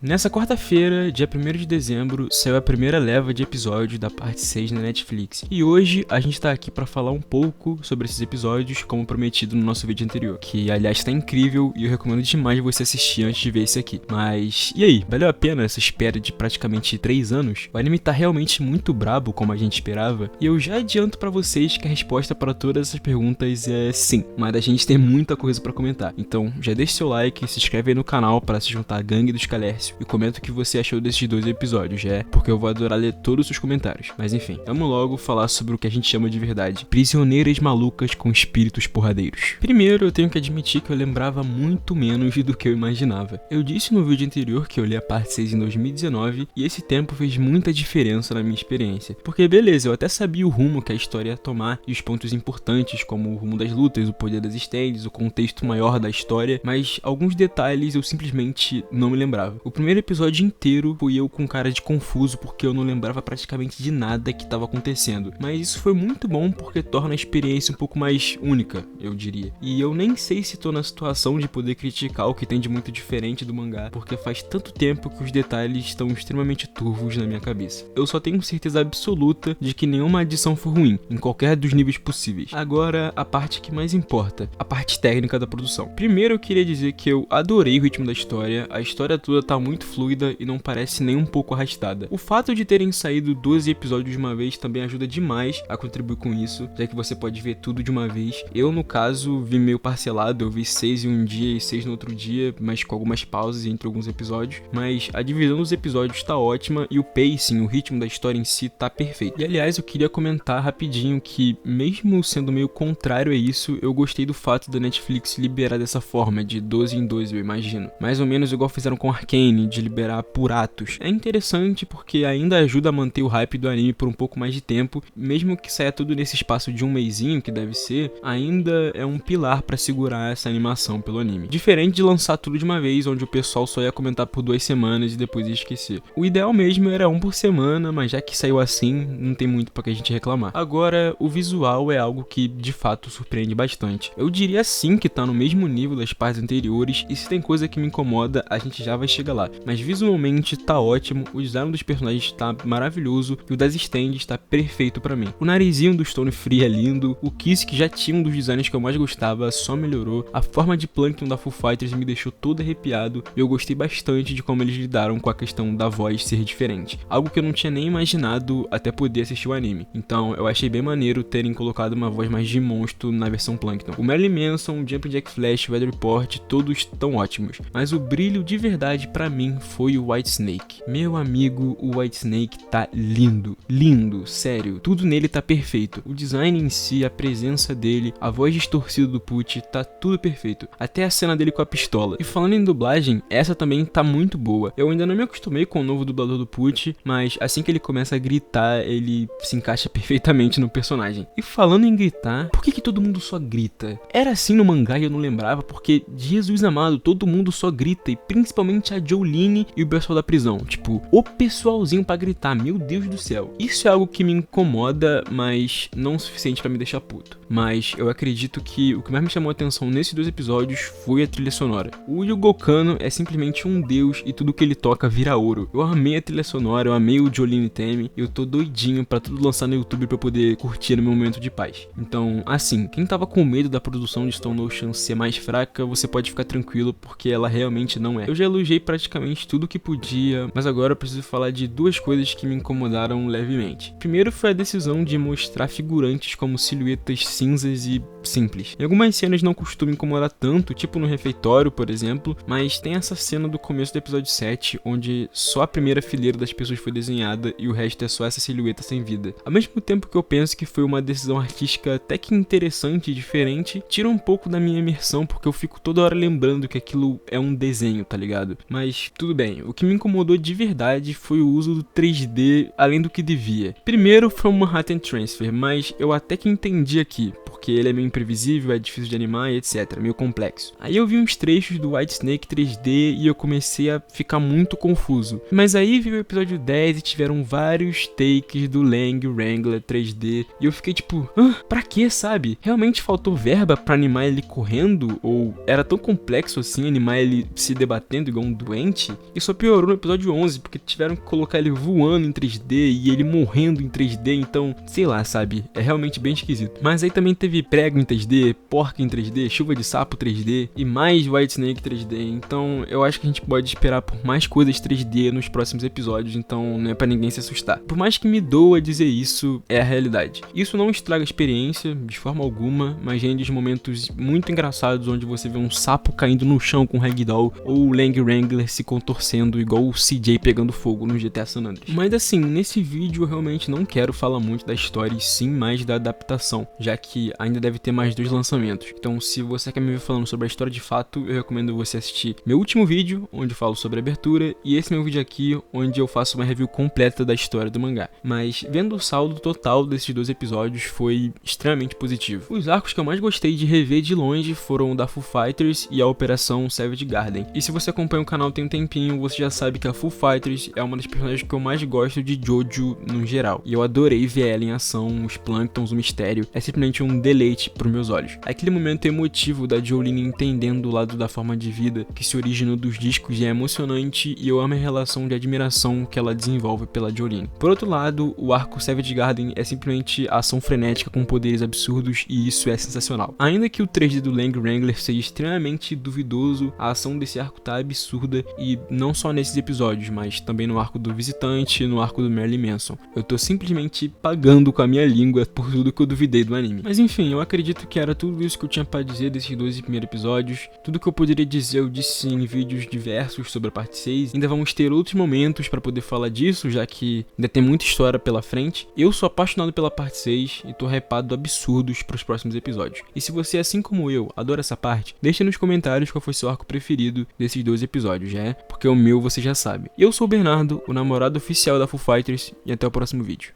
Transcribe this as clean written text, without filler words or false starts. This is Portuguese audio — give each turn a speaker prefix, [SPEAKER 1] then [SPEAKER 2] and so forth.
[SPEAKER 1] Nessa quarta-feira, dia 1º de dezembro, saiu a primeira leva de episódios da parte 6 na Netflix. E hoje a gente tá aqui pra falar um pouco sobre esses episódios, como prometido no nosso vídeo anterior. Que, aliás, tá incrível e eu recomendo demais você assistir antes de ver esse aqui. Mas, e aí? Valeu a pena essa espera de praticamente 3 anos? O anime tá realmente muito brabo, como a gente esperava? E eu já adianto pra vocês que a resposta para todas essas perguntas é sim. Mas a gente tem muita coisa pra comentar. Então, já deixa seu like, se inscreve aí no canal para se juntar à gangue dos Calércio e comenta o que você achou desses 2 episódios, porque eu vou adorar ler todos os comentários. Mas enfim, vamos logo falar sobre o que a gente chama de verdade: prisioneiras malucas com espíritos porradeiros. Primeiro, eu tenho que admitir que eu lembrava muito menos do que eu imaginava. Eu disse no vídeo anterior que eu li a parte 6 em 2019 e esse tempo fez muita diferença na minha experiência. Porque beleza, eu até sabia o rumo que a história ia tomar e os pontos importantes, como o rumo das lutas, o poder das stands, o contexto maior da história, mas alguns detalhes eu simplesmente não me lembrava. O primeiro episódio inteiro fui eu com cara de confuso porque eu não lembrava praticamente de nada que estava acontecendo. Mas isso foi muito bom porque torna a experiência um pouco mais única, eu diria. E eu nem sei se tô na situação de poder criticar o que tem de muito diferente do mangá, porque faz tanto tempo que os detalhes estão extremamente turvos na minha cabeça. Eu só tenho certeza absoluta de que nenhuma adição foi ruim, em qualquer dos níveis possíveis. Agora, a parte que mais importa, a parte técnica da produção. Primeiro eu queria dizer que eu adorei o ritmo da história, a história toda tá muito fluida e não parece nem um pouco arrastada. O fato de terem saído 12 episódios de uma vez também ajuda demais a contribuir com isso, já que você pode ver tudo de uma vez. Eu, no caso, vi meio parcelado, eu vi 6 em um dia e 6 no outro dia, mas com algumas pausas entre alguns episódios. Mas a divisão dos episódios tá ótima e o pacing, o ritmo da história em si tá perfeito. E aliás, eu queria comentar rapidinho que, mesmo sendo meio contrário a isso, eu gostei do fato da Netflix liberar dessa forma, de 12 em 12, eu imagino. Mais ou menos igual fizeram com Arcane, de liberar por atos. É interessante porque ainda ajuda a manter o hype do anime por um pouco mais de tempo, mesmo que saia tudo nesse espaço de um mesinho, que deve ser, ainda é um pilar pra segurar essa animação pelo anime. Diferente de lançar tudo de uma vez, onde o pessoal só ia comentar por 2 semanas e depois ia esquecer. O ideal mesmo era um por semana, mas já que saiu assim, não tem muito pra que a gente reclamar. Agora, o visual é algo que de fato surpreende bastante. Eu diria sim que tá no mesmo nível das partes anteriores, e se tem coisa que me incomoda, a gente já vai chegar lá. Mas visualmente tá ótimo, o design dos personagens tá maravilhoso e o das stands tá perfeito pra mim. O narizinho do Stone Free é lindo, o Kiss, que já tinha um dos designs que eu mais gostava, só melhorou, a forma de Plankton da Foo Fighters me deixou todo arrepiado e eu gostei bastante de como eles lidaram com a questão da voz ser diferente, algo que eu não tinha nem imaginado até poder assistir o anime. Então eu achei bem maneiro terem colocado uma voz mais de monstro na versão Plankton. O Marilyn Manson, o Jumping Jack Flash, o Weather Report, todos tão ótimos, mas o brilho de verdade pra mim foi o White Snake. Meu amigo, o White Snake tá lindo, lindo, sério, tudo nele tá perfeito. O design em si, a presença dele, a voz distorcida do Pucci, tá tudo perfeito, até a cena dele com a pistola. E falando em dublagem, essa também tá muito boa. Eu ainda não me acostumei com o novo dublador do Pucci, mas assim que ele começa a gritar, ele se encaixa perfeitamente no personagem. E falando em gritar, por que todo mundo só grita? Era assim no mangá e eu não lembrava, porque Jesus amado, todo mundo só grita, e principalmente a Jolene e o pessoal da prisão. Tipo, o pessoalzinho pra gritar, meu Deus do céu. Isso é algo que me incomoda, mas não o suficiente pra me deixar puto. Mas eu acredito que o que mais me chamou a atenção nesses 2 episódios foi a trilha sonora. O Yugo Kanno é simplesmente um deus e tudo que ele toca vira ouro. Eu amei a trilha sonora, eu amei o Jolene Theme, eu tô doidinho pra tudo lançar no YouTube pra poder curtir no meu momento de paz. Então, assim, quem tava com medo da produção de Stone Ocean ser mais fraca, você pode ficar tranquilo porque ela realmente não é. Eu já elogiei praticamente tudo que podia, mas agora eu preciso falar de 2 coisas que me incomodaram levemente. Primeiro foi a decisão de mostrar figurantes como silhuetas cinzas e simples. Em algumas cenas não costuma incomodar tanto, tipo no refeitório, por exemplo, mas tem essa cena do começo do episódio 7, onde só a primeira fileira das pessoas foi desenhada e o resto é só essa silhueta sem vida. Ao mesmo tempo que eu penso que foi uma decisão artística até que interessante e diferente, tira um pouco da minha imersão porque eu fico toda hora lembrando que aquilo é um desenho, tá ligado? Mas tudo bem, o que me incomodou de verdade foi o uso do 3D além do que devia. Primeiro foi o Manhattan Transfer, mas eu até que entendi aqui, porque ele é meio imprevisível, é difícil de animar e etc, meio complexo. Aí eu vi uns trechos do Whitesnake 3D e eu comecei a ficar muito confuso. Mas aí vi o episódio 10 e tiveram vários takes do Lang Wrangler 3D e eu fiquei tipo, pra quê, sabe? Realmente faltou verba pra animar ele correndo? Ou era tão complexo assim animar ele se debatendo igual um doente? E só piorou no episódio 11, porque tiveram que colocar ele voando em 3D e ele morrendo em 3D, então, sei lá, sabe? É realmente bem esquisito. Mas aí também teve prego em 3D, porca em 3D, chuva de sapo 3D e mais Whitesnake 3D, então eu acho que a gente pode esperar por mais coisas 3D nos próximos episódios, então não é pra ninguém se assustar. Por mais que me doa dizer isso, é a realidade. Isso não estraga a experiência, de forma alguma, mas rende momentos muito engraçados onde você vê um sapo caindo no chão com ragdoll ou o Lang Wrangler se contorcendo igual o CJ pegando fogo no GTA San Andreas. Mas assim, nesse vídeo eu realmente não quero falar muito da história e sim mais da adaptação, já que ainda deve ter mais 2 lançamentos. Então se você quer me ver falando sobre a história de fato, eu recomendo você assistir meu último vídeo, onde eu falo sobre a abertura, e esse meu vídeo aqui, onde eu faço uma review completa da história do mangá. Mas vendo o saldo total desses 2 episódios foi extremamente positivo. Os arcos que eu mais gostei de rever de longe foram o da Foo Fighters e a Operação Savage Garden. E se você acompanha o canal tem um tempinho, você já sabe que a Foo Fighters é uma das personagens que eu mais gosto de Jojo no geral. E eu adorei ver ela em ação, os plânctons, o mistério. É simplesmente um deleite pros meus olhos. Aquele momento emotivo da Jolene entendendo o lado da forma de vida que se originou dos discos é emocionante e eu amo a relação de admiração que ela desenvolve pela Jolene. Por outro lado, o arco Savage Garden é simplesmente ação frenética com poderes absurdos e isso é sensacional. Ainda que o 3D do Lang Wrangler seja extremamente duvidoso, a ação desse arco tá absurda e não só nesses episódios, mas também no arco do Visitante e no arco do Marilyn Manson. Eu tô simplesmente pagando com a minha língua por tudo que eu duvidei do anime. Mas enfim, eu acredito que era tudo isso que eu tinha pra dizer desses 12 primeiros episódios. Tudo que eu poderia dizer eu disse em vídeos diversos sobre a parte 6. Ainda vamos ter outros momentos pra poder falar disso, já que ainda tem muita história pela frente. Eu sou apaixonado pela parte 6 e tô hypado absurdos pros próximos episódios. E se você, assim como eu, adora essa parte, deixa nos comentários qual foi seu arco preferido desses 12 episódios, porque o meu você já sabe. Eu sou o Bernardo, o namorado oficial da Foo Fighters, e até o próximo vídeo.